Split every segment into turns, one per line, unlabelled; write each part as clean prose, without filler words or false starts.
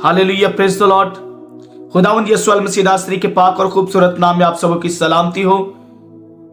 Hallelujah, praise the Lord. खुदावंद यीशु मसीह नासरी के पाक और खूबसूरत नाम में आप सबों की सलामती हो।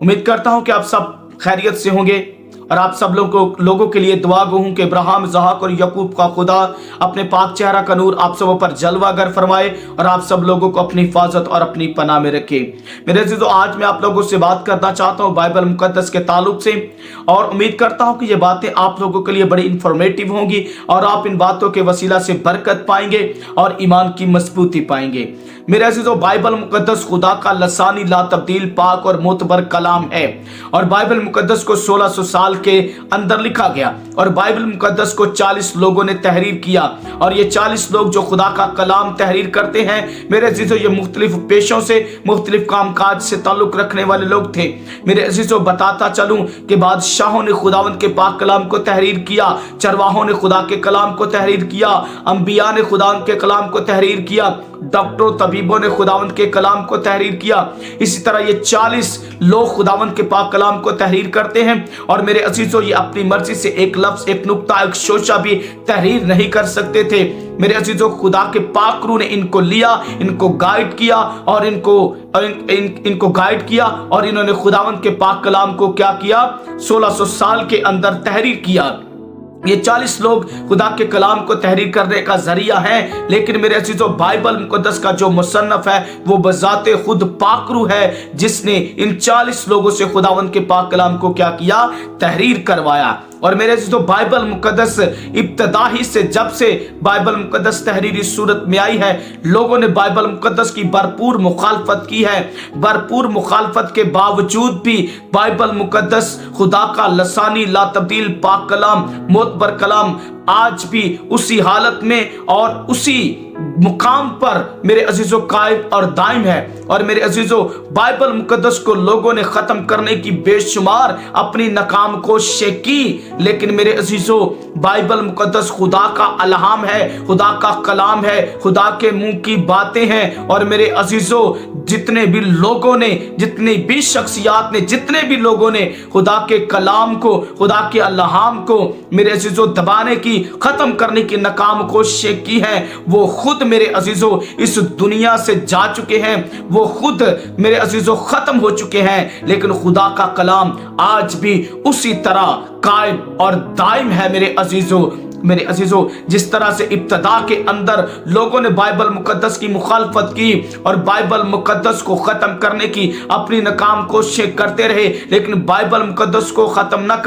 उम्मीद करता हूं कि आप सब खैरियत से होंगे और आप सब लोगों के लिए दुआ गो हूं कि अब्राहम, इसहाक और याकूब का खुदा अपने पाक चेहरा का नूर आप सबों पर जलवागर फरमाए और आप सब लोगों को अपनी हिफाजत और अपनी पनाह में रखे। मेरे अजीजों, आज मैं आप लोगों से बात करना चाहता हूं बाइबल मुकद्दस के ताल्लुक से, और उम्मीद करता हूं कि ये बातें आप लोगों के लिए बड़ी इंफॉर्मेटिव होंगी और आप इन बातों के वसीला से बरकत पाएंगे और ईमान की मजबूती पाएंगे। मेरे अजीजों, बाइबल मुकद्दस खुदा का लसानी, ला तब्दील, पाक और मोतबर कलाम है और बाइबल मुकद्दस को 1600 साल के अंदर लिखा गया और बाइबल मुकद्दस को 40 लोगों ने तहरीर किया और ये 40 लोग जो खुदा का कलाम तहरीर करते हैं, मेरे अजीजों, ये मुख्तलिफ पेशों से, मुख्तलिफ कामकाज से ताल्लुक रखने वाले लोग थे। मेरे अजीजों, बताता चलूं कि बादशाहों ने खुदावंद के पाक कलाम को तहरीर किया, चरवाहों ने खुदा के कलाम को तहरीर किया, अंबिया ने खुदावंद के कलाम को तहरीर किया, डॉक्टरों, तबीबों ने खुदावंद के कलाम को तहरीर किया। इसी तरह ये 40 लोग खुदावंद के पाक कलाम को तहरीर करते हैं और मेरे अजीजों, ये अपनी मर्जी से एक लफ्ज, एक नुक्ता, एक शोशा भी तहरीर नहीं कर सकते थे। मेरे अजीजों, खुदा के पाक रूह ने इनको लिया, इनको गाइड किया और इनको गाइड किया और इन्होंने खुदावंद के पाक कलाम को क्या किया, 1600 साल के अंदर तहरीर किया। ये 40 लोग खुदा के कलाम को तहरीर करने का जरिया है, लेकिन मेरे अजीजों, बाइबल मुकद्दस का जो मुसन्नफ है वो बजाते खुद पाक रूह है, जिसने इन 40 लोगों से खुदावंद के पाक कलाम को क्या किया, तहरीर करवाया। और मेरे अजीजों, बाइबल मुकद्दस इब्तदा ही से, जब से बाइबल मुकद्दस तहरीरी सूरत में आई है, लोगों ने बाइबल मुकद्दस की भरपूर मुखालफत की है। भरपूर मुखालफत के बावजूद भी बाइबल मुकद्दस खुदा का लसानी, ला तब्दील, पाक कलाम, मोतबर कलाम आज भी उसी हालत में और उसी मुकाम पर मेरे अजीजों कायम और दायम है। और मेरे अजीजों, बाइबल मुकद्दस को लोगों ने खत्म करने की बेशुमार अपनी नाकाम कोशिशें की, लेकिन मेरे अजीजों, बाइबल मुकद्दस खुदा का अलहाम है, खुदा का कलाम है, खुदा के मुंह की बातें हैं। और मेरे अजीजों, जितने भी लोगों ने, जितनी भी शख्सियात ने, जितने भी लोगों ने खुदा के कलाम को, खुदा के अलहाम को मेरे अजीजों दबाने की, खत्म करने की नाकाम कोशिशें की हैं, वो खुद मेरे अजीजों इस दुनिया से जा चुके हैं, वो खुद मेरे अजीजों खत्म हो चुके हैं। लेकिन खुदा का कलाम आज भी उसी तरह कायम और दायम है। मेरे अजीजों, जिस तरह से इब्तदा के अंदर लोगों ने बाइबल मुकद्दस की मुखालफत की और बाइबल मुकद्दस को खत्म करने की अपनी नाकाम कोशिशें करते रहे, लेकिन बाइबल मुकद्दस को खत्म न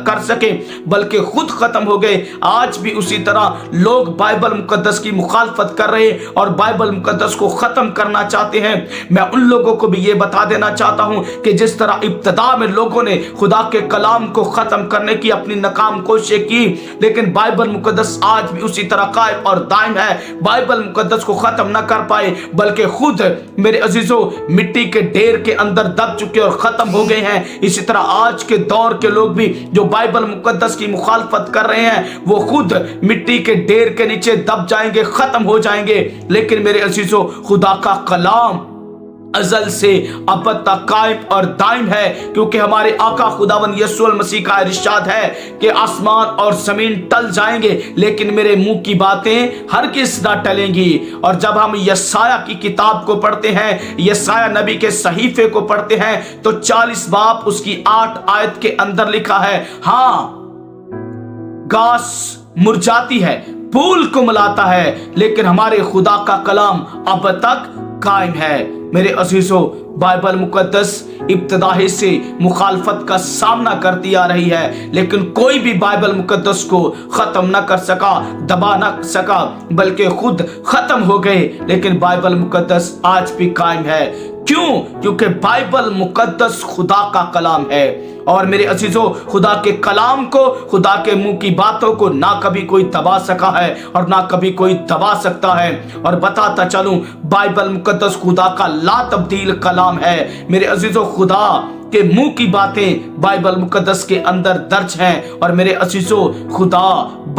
कर सके बल्कि खुद खत्म हो गए, आज भी उसी तरह लोग बाइबल मुकद्दस की मुखालफत कर रहे और बाइबल मुकद्दस को खत्म करना चाहते हैं। मैं उन लोगों को भी ये बता देना चाहता हूं कि जिस तरह इब्तदा में लोगों ने खुदा के कलाम को खत्म करने की अपनी नाकाम कोशिशें की, लेकिन बाइबल मुकद्दस आज भी उसी तरह कायम और दायम है। बाइबल मुकद्दस को खत्म न कर पाए बल्कि खुद मेरे अजीजों मिट्टी के ढेर के अंदर दब चुके और खत्म हो गए हैं। इसी तरह आज के दौर के लोग भी जो बाइबल मुकद्दस की मुखालफत कर रहे हैं, वो खुद मिट्टी के ढेर के नीचे दब जाएंगे, खत्म हो जाएंगे। लेकिन मेरे अजीजों, खुदा का कलाम अज़ल से अब तक कायम और दायम है, क्योंकि हमारे आका खुदावंद यीशु मसीह का इरशाद है कि आसमान और जमीन टल जाएंगे लेकिन मेरे मुंह की बातें हरगिज़ ना टलेंगी। और जब हम यशाया की किताब को पढ़ते हैं, यशाया नबी के सहीफे को पढ़ते हैं, तो 40 बाब उसकी 8 आयत के अंदर लिखा है, हाँ, घास मुरझाती है, फूल कुमलाता है, लेकिन हमारे खुदा का कलाम अब तक कायम है। मेरे अजीजों, बाइबल मुकद्दस इब्तदाई से मुखालफत का सामना करती आ रही है, लेकिन कोई भी बाइबल मुकद्दस को खत्म न कर सका, दबा न सका, बल्कि खुद खत्म हो गए। लेकिन बाइबल मुकद्दस आज भी कायम है। क्यों? क्योंकि बाइबल मुकद्दस खुदा का कलाम है। और मेरे अजीजों, खुदा के कलाम को, खुदा के मुंह की बातों को ना कभी कोई दबा सका है और ना कभी कोई दबा सकता है। और बताता चलूं, बाइबल मुकद्दस खुदा का ला तब्दील कलाम है। मेरे अजीजों, खुदा के मुंह की बातें बाइबल मुकद्दस के अंदर दर्ज हैं। और मेरे अजीजों, खुदा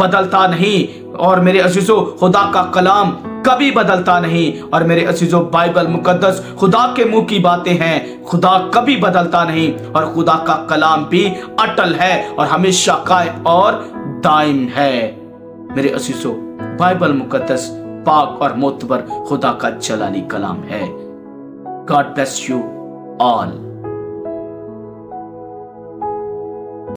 बदलता नहीं और मेरे अजीजों, खुदा का कलाम कभी बदलता नहीं। और मेरे अजीजों, बाइबल मुकद्दस खुदा के मुंह की बातें हैं, खुदा कभी बदलता नहीं और खुदा का कलाम भी अटल है और हमेशा कायम और दायम है। मेरे अजीजों, बाइबल मुकद्दस पाक और मोतबर खुदा का जलाली कलाम है। God bless you all.